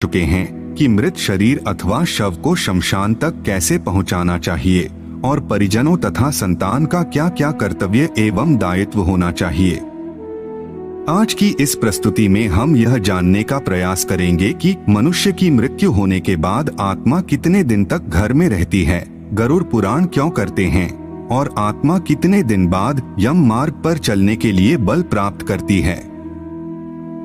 चुके हैं कि मृत शरीर अथवा शव को शमशान तक कैसे पहुंचाना चाहिए और परिजनों तथा संतान का क्या क्या कर्तव्य एवं दायित्व होना चाहिए। आज की इस प्रस्तुति में हम यह जानने का प्रयास करेंगे कि मनुष्य की मृत्यु होने के बाद आत्मा कितने दिन तक घर में रहती है, गरुड़ पुराण क्यों करते हैं और आत्मा कितने दिन बाद यम मार्ग पर चलने के लिए बल प्राप्त करती है।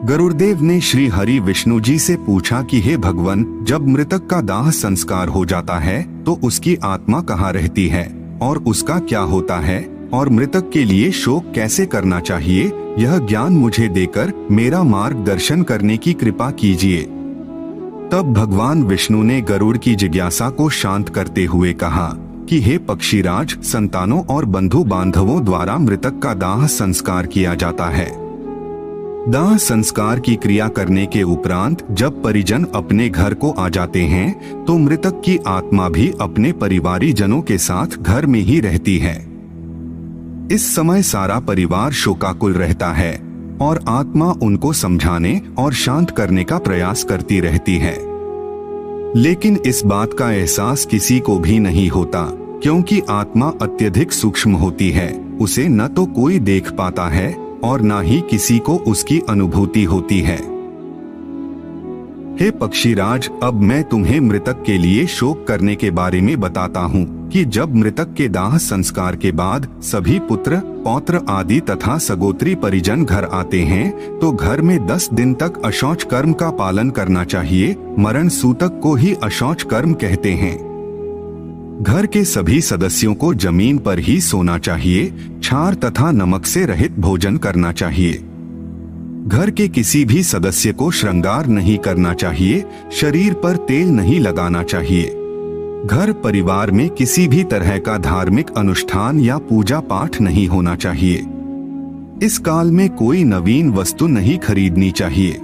गरुड़देव ने श्री हरि विष्णु जी से पूछा कि हे भगवान, जब मृतक का दाह संस्कार हो जाता है तो उसकी आत्मा कहाँ रहती है और उसका क्या होता है और मृतक के लिए शोक कैसे करना चाहिए, यह ज्ञान मुझे देकर मेरा मार्गदर्शन करने की कृपा कीजिए। तब भगवान विष्णु ने गरुड़ की जिज्ञासा को शांत करते हुए कहा कि हे पक्षीराज, संतानों और बंधु बांधवों द्वारा मृतक का दाह संस्कार किया जाता है। दाह संस्कार की क्रिया करने के उपरांत जब परिजन अपने घर को आ जाते हैं तो मृतक की आत्मा भी अपने परिवारी जनों के साथ घर में ही रहती है। इस समय सारा परिवार शोकाकुल रहता है और आत्मा उनको समझाने और शांत करने का प्रयास करती रहती है, लेकिन इस बात का एहसास किसी को भी नहीं होता क्योंकि आत्मा अत्यधिक सूक्ष्म होती है। उसे न तो कोई देख पाता है और न ही किसी को उसकी अनुभूति होती है। हे पक्षीराज, अब मैं तुम्हें मृतक के लिए शोक करने के बारे में बताता हूँ कि जब मृतक के दाह संस्कार के बाद सभी पुत्र पौत्र आदि तथा सगोत्री परिजन घर आते हैं तो घर में 10 दिन तक अशौच कर्म का पालन करना चाहिए। मरण सूतक को ही अशौच कर्म कहते हैं। घर के सभी सदस्यों को जमीन पर ही सोना चाहिए। क्षार तथा नमक से रहित भोजन करना चाहिए। घर के किसी भी सदस्य को श्रृंगार नहीं करना चाहिए। शरीर पर तेल नहीं लगाना चाहिए। घर परिवार में किसी भी तरह का धार्मिक अनुष्ठान या पूजा पाठ नहीं होना चाहिए। इस काल में कोई नवीन वस्तु नहीं खरीदनी चाहिए।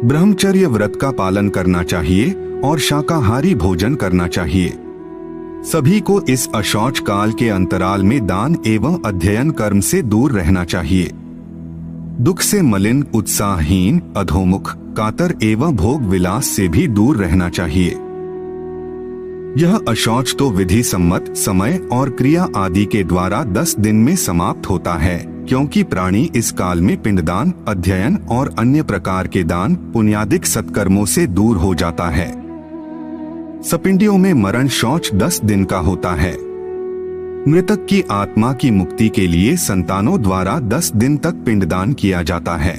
ब्रह्मचर्य व्रत का पालन करना चाहिए और शाकाहारी भोजन करना चाहिए। सभी को इस अशौच काल के अंतराल में दान एवं अध्ययन कर्म से दूर रहना चाहिए। दुख से मलिन, उत्साहहीन, अधोमुख, कातर एवं भोग विलास से भी दूर रहना चाहिए। यह अशौच तो विधि सम्मत समय और क्रिया आदि के द्वारा 10 दिन में समाप्त होता है, क्योंकि प्राणी इस काल में पिंडदान, अध्ययन और अन्य प्रकार के दान पुण्यादिक सत्कर्मों से दूर हो जाता है। सपिंडियों में मरण शौच 10 दिन का होता है। मृतक की आत्मा की मुक्ति के लिए संतानों द्वारा 10 दिन तक पिंडदान किया जाता है।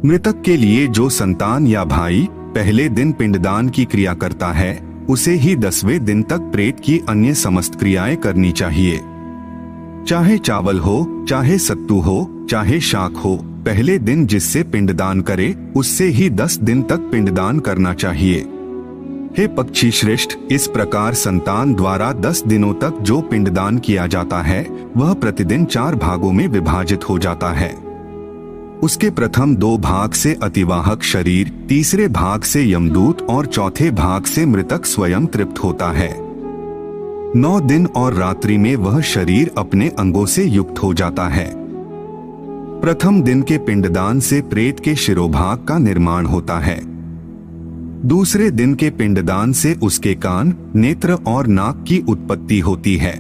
मृतक के लिए जो संतान या भाई पहले दिन पिंडदान की क्रिया करता है उसे ही 10वें दिन तक प्रेत की अन्य समस्त क्रियाएं करनी चाहिए। चाहे चावल हो, चाहे सत्तू हो, चाहे शाक हो, पहले दिन जिससे पिंडदान करे उससे ही 10 दिन तक पिंडदान करना चाहिए। हे पक्षी श्रेष्ठ, इस प्रकार संतान द्वारा 10 दिनों तक जो पिंडदान किया जाता है वह प्रतिदिन 4 भागों में विभाजित हो जाता है। उसके प्रथम 2 भाग से अतिवाहक शरीर, तीसरे भाग से यमदूत और चौथे भाग से मृतक स्वयं तृप्त होता है। 9 दिन और रात्रि में वह शरीर अपने अंगों से युक्त हो जाता है। प्रथम दिन के पिंडदान से प्रेत के शिरोभाग का निर्माण होता है। दूसरे दिन के पिंडदान से उसके कान, नेत्र और नाक की उत्पत्ति होती है।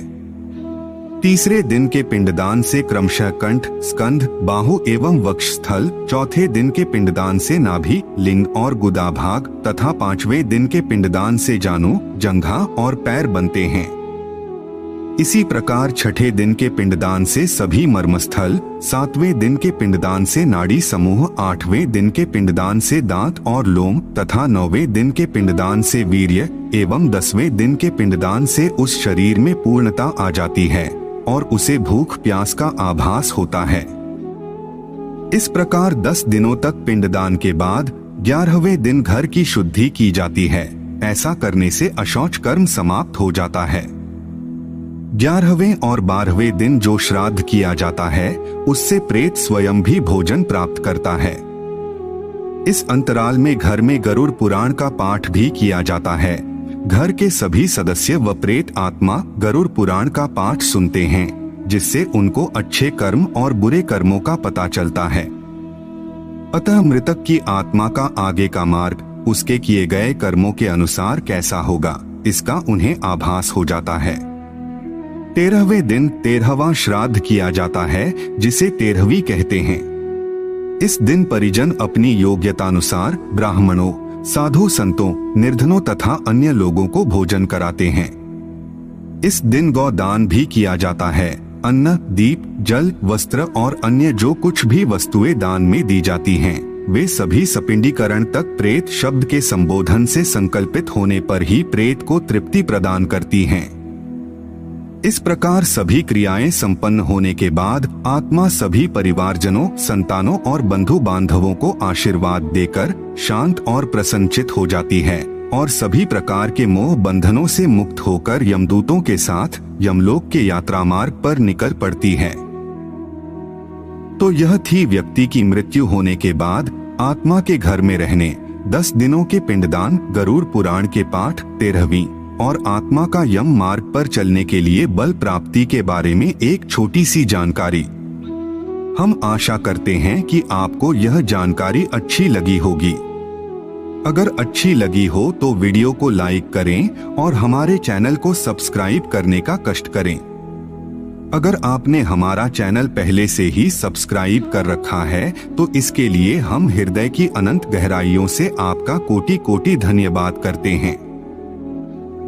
तीसरे दिन के पिंडदान से क्रमशः कंठ, स्कंध, बाहु एवं वक्षस्थल, चौथे दिन के पिंडदान से नाभि, लिंग और गुदा भाग तथा 5वें दिन के पिंडदान से जानु, जंघा और पैर बनते हैं। इसी प्रकार छठे दिन के पिंडदान से सभी मर्मस्थल, 7वें दिन के पिंडदान से नाड़ी समूह, 8वें दिन के पिंडदान से दांत और लोम तथा 9वें दिन के पिंडदान से वीर्य एवं 10वें दिन के पिंडदान से उस शरीर में पूर्णता आ जाती है और उसे भूख प्यास का आभास होता है। इस प्रकार 10 दिनों तक पिंडदान के बाद 11वें दिन घर की शुद्धि की जाती है। ऐसा करने से अशौच कर्म समाप्त हो जाता है। 11वें और 12वें दिन जो श्राद्ध किया जाता है उससे प्रेत स्वयं भी भोजन प्राप्त करता है। इस अंतराल में घर में गरुड़ पुराण का पाठ भी किया जाता है। घर के सभी सदस्य व प्रेत आत्मा गरुड़ पुराण का पाठ सुनते हैं, जिससे उनको अच्छे कर्म और बुरे कर्मों का पता चलता है। अतः मृतक की आत्मा का आगे का मार्ग उसके किए गए कर्मों के अनुसार कैसा होगा, इसका उन्हें आभास हो जाता है। 13वें दिन 13वां श्राद्ध किया जाता है, जिसे 13वीं कहते हैं। इस दिन परिजन अपनी योग्यतानुसार ब्राह्मणों, साधु संतों, निर्धनों तथा अन्य लोगों को भोजन कराते हैं। इस दिन गौदान भी किया जाता है। अन्न, दीप, जल, वस्त्र और अन्य जो कुछ भी वस्तुएं दान में दी जाती हैं, वे सभी सपिंडीकरण तक प्रेत शब्द के संबोधन से संकल्पित होने पर ही प्रेत को तृप्ति प्रदान करती हैं। इस प्रकार सभी क्रियाएं संपन्न होने के बाद आत्मा सभी परिवारजनों, संतानों और बंधु बांधवों को आशीर्वाद देकर शांत और प्रसन्नचित हो जाती है और सभी प्रकार के मोह बंधनों से मुक्त होकर यमदूतों के साथ यमलोक के यात्रा मार्ग पर निकल पड़ती है। तो यह थी व्यक्ति की मृत्यु होने के बाद आत्मा के घर में रहने, 10 दिनों के पिंडदान, गरुड़ पुराण के पाठ, 13वीं और आत्मा का यम मार्ग पर चलने के लिए बल प्राप्ति के बारे में एक छोटी सी जानकारी। हम आशा करते हैं कि आपको यह जानकारी अच्छी लगी होगी। अगर अच्छी लगी हो तो वीडियो को लाइक करें और हमारे चैनल को सब्सक्राइब करने का कष्ट करें। अगर आपने हमारा चैनल पहले से ही सब्सक्राइब कर रखा है तो इसके लिए हम हृदय की अनंत गहराइयों से आपका कोटि कोटि धन्यवाद करते हैं।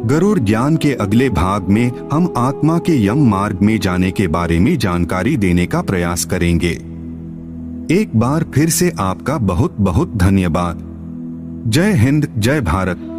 गरुड़ ज्ञान के अगले भाग में हम आत्मा के यम मार्ग में जाने के बारे में जानकारी देने का प्रयास करेंगे। एक बार फिर से आपका बहुत बहुत धन्यवाद। जय हिंद, जय भारत।